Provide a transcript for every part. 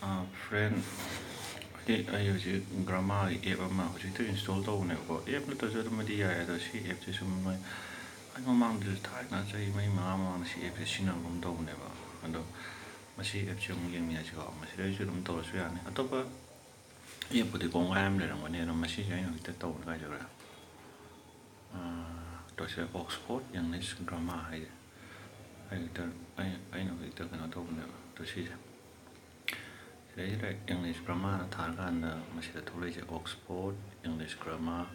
Friend, I use grammar app ama hojikta install tawbneko app natasu adumadi yae ado si app se sum noi ai mamangda thaina chai mai mamang si app se sinangum tawbneba ado masi app se um yengmina chigo masi dai su dum tawsu yani atopa app pudi kongram le rangwani ado masi jai no hita tawna ka jora to se Oxford English grammar hai ai no hita kana tawbneba to si English grammar targanda masih tulis Oxford English grammar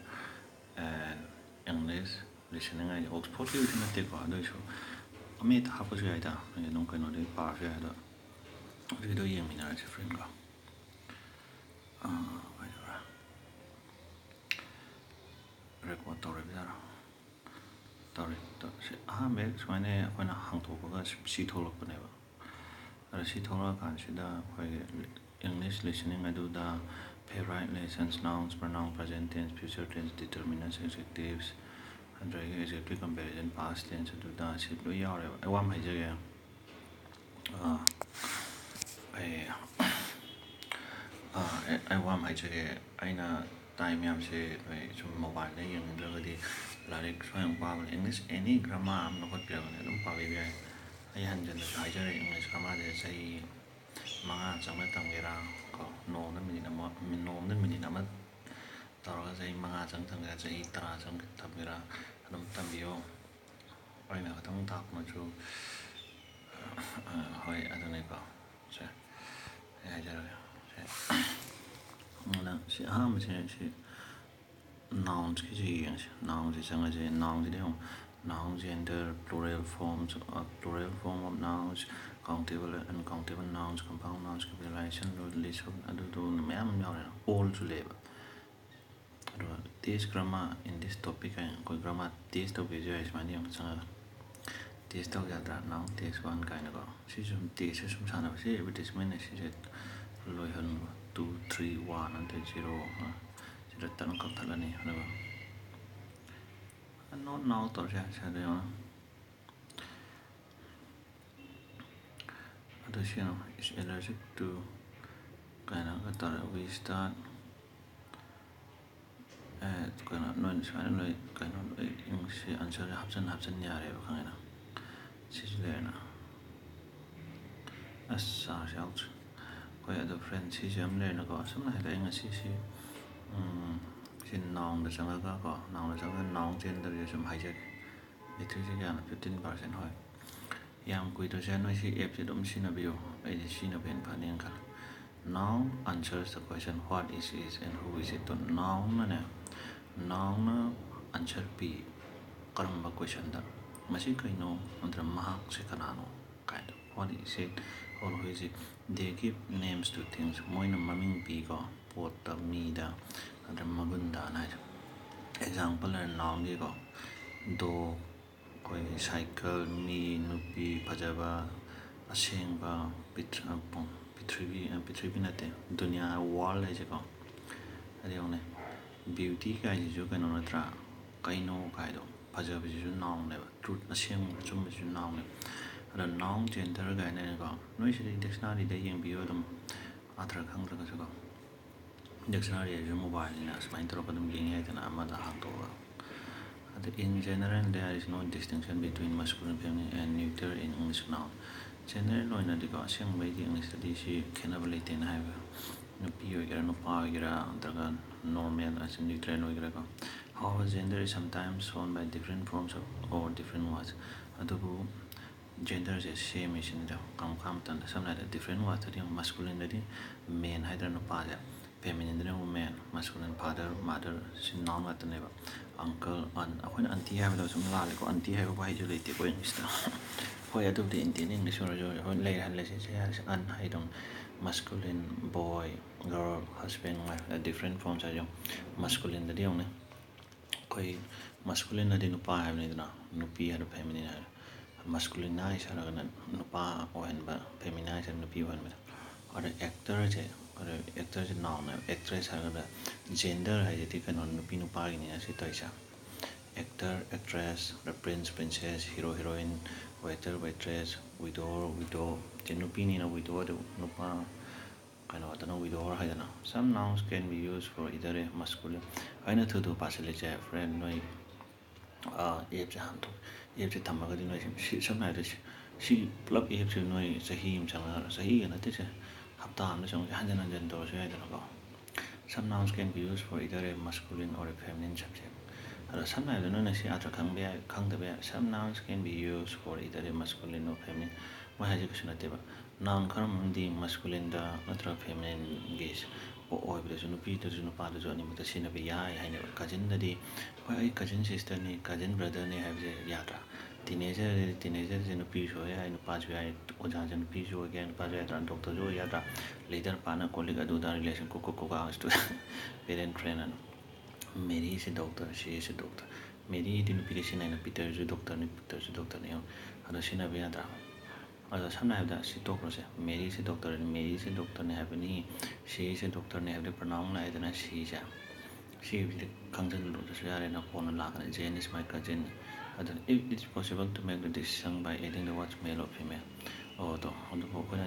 and English listening ay Oxford itu nanti ko ada isu kami tak apa sih ada ini nunggu nanti pas ya ada itu yang mina aja friend ko record tahu bicara tahu si mek semuanya aku nak hang tu ko si tolak pun ya ada si tolak kan sudah aku English listening adoida favorite lessons nouns pronoun present tense future tense determinants adjectives and adjective comparison past tense adoida si lo yaure ai wam hai jage ai wam hai jage aina time yam se sum mobile ne yang lagadi larik soyang pa English any grammar am no hot pya ne dum pa bi ai hanjan hai jage English grammar de sai mga chẳng tầm cái ra có nô nó mình nằm mình nô nên mình nằm tao cái gì mga chẳng tầm cái gì ta chẳng tầm cái ra nó tầm biểu ai nào tao tập mà chú hỏi ở đây có sẽ hay giờ là sẽ ham sẽ noun cái gì noun thì chẳng là gì noun gì đấy không noun gender plural form of nouns countable and uncountable nouns compound nouns capitalization list of adodo ma'am all to label this grammar in this topic है कोई grammar this topic जो है इसमें नहीं हम संग this तो ज़्यादा noun this one का इनको सी जो this है सुम साना बस ये advertisement है सी जो लोग हन 2 3 1 and 0 सी जो तन कब थला नहीं है ना not now तो शायद is allergic to kind of we start kind of English answer habsan nyare ba kangena sijlena asa shout ko ya the friend sijam le na ko samna hele nga si sin noun da sanga ka ko noun da sanga noun gender ye sum hijack literature ya 15% hoy yang kui to se no si app se dum sijinnabiyu ai sijinnabiyu paning kal noun answers the question what is and who is it to noun na noun answer b karamba question da masi kaino andra mahak se kanano kind of what is it or who is it they give names to things moina maming b ko pot ta mi da andra magunda na example and noun ge ko do koi cycle mi nupi phajaba asengba पृथ्वी नते दुनिया world है जेको अदेउने beauty का जो कनो नत्रा कइनो काइदो फजब जो noun ने truth असेंग जुम जो noun ने अद नाउन जेंडर गाइने को नोइ से डिक्शनरी दे यंग बियो दम आथरा खंग रग जको डिक्शनरी जो मोबाइल ने स्माइन तरो पदम यंग है तना अमदा हातो अद in general there is no distinction between masculine feminine and neuter in English noun general loina diko aseng bai di English study si kenability na have nupi oigera nupa oigera daga normal as neutral oigera ko however gender is sometimes shown by different forms of or different words adubu gender is same is in the kam tan samna different words the masculine the man hydra nupa ja feminine the woman masculine father mother sin noun at ne uncle aunt akoi auntie have the sum la le ko auntie have bai jo le te ko English ta hoi adu de in English or jo hoi le han le se an hai dong masculine boy girl husband wife different forms are jo masculine the ne koi masculine the nupa have ne na nupi have feminine masculine na is ara na nupa ohen ba feminine is nupi ohen ba or actor je or actor je noun actress are gender hai je ti kan nupi nupa ni asi to isa actor actress the prince princess hero heroine waiter waitress widow the nupi ni na widow de nupa kaino withdraw haidana. Some nouns can be used for either a masculine aina thudu pasile che friend noi ep han to ep che thamaga di noi samna de si plug ep che noi sahi im changa sahi na te che hapta am chang han jan do se haidana ko. Some nouns can be used for either a masculine or a feminine subject. Sometimes some nouns can be used for either a masculine or feminine. Noun karamdi masculine da natra feminine gaze. Nupi nupa sijinnabiyu cousin dadi cousin sister ni cousin brother ni have yatra. Teenager nupi nupa oja nupi nupa doctor yatra. Later pana colleague adoida relation parent trainer. Mary is a doctor, she is a doctor. Mary didn't finish in Peter is a doctor, Peter is a doctor. Sijinnabiyu. Sometimes that she talks. Mary is a doctor, and Mary is a doctor. She is a doctor. Have the pronoun like that. She is. She is the cousin. Jane is my cousin. It is possible to make the decision by adding the words male or female. The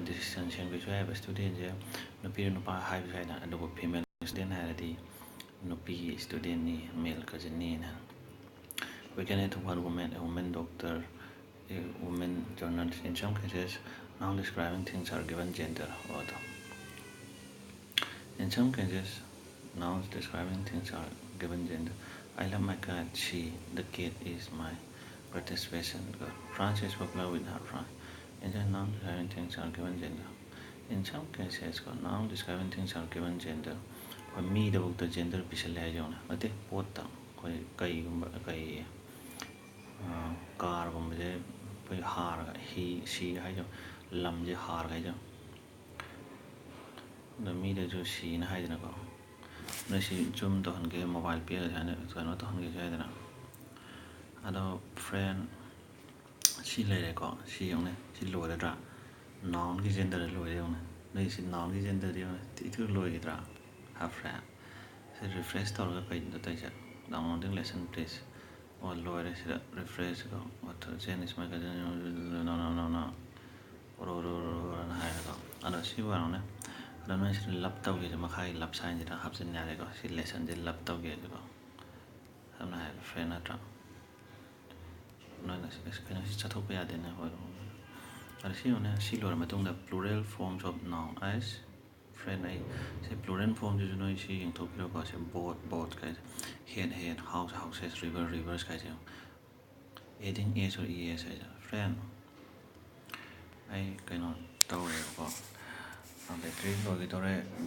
decision which I have a student here. No period of high side and the female student had Nupi student ni male cousin ni. We can add one woman, a woman doctor, a woman journalist. In some cases, noun describing things are given gender. In some cases, nouns describing things are given gender. I love my cat. She, the kid, is my participation. France is popular with her France. In some nouns describing things are given gender. In some cases, nouns describing things are given gender. Me the book the gender pixel ate pota kai car har he she lam je har the me the jo she na haidana ko na she zoom to hange mobile pe hane no to hange haidana ado friend she le ko she she lo da noun ki gender lo no she noun ki gender ti tu lo dra have friend. So refresh the downloading lesson please. Or lower refresh go. What Jen is my cousin? No. Or and she were on it. I don't know if she laptop is a high lap sign that I have seen Narigo. She lesson the laptop get go. I'm not a friend at all. No, it's kind of chatopia then. She lower matamda plural forms of noun as friend I say plural forms is no she in Tokyo because both guys head houses rivers guys adding s or es friend I cannot tell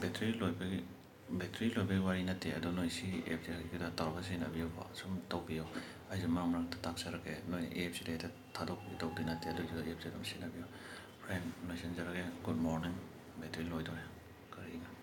battery low be worry not I don't know she if you got talk in a view some Tokyo I just mamma to tax her again no apes later Tadok talk in a apes of Sijinnabiyu friend messenger again good morning battery low. Correct.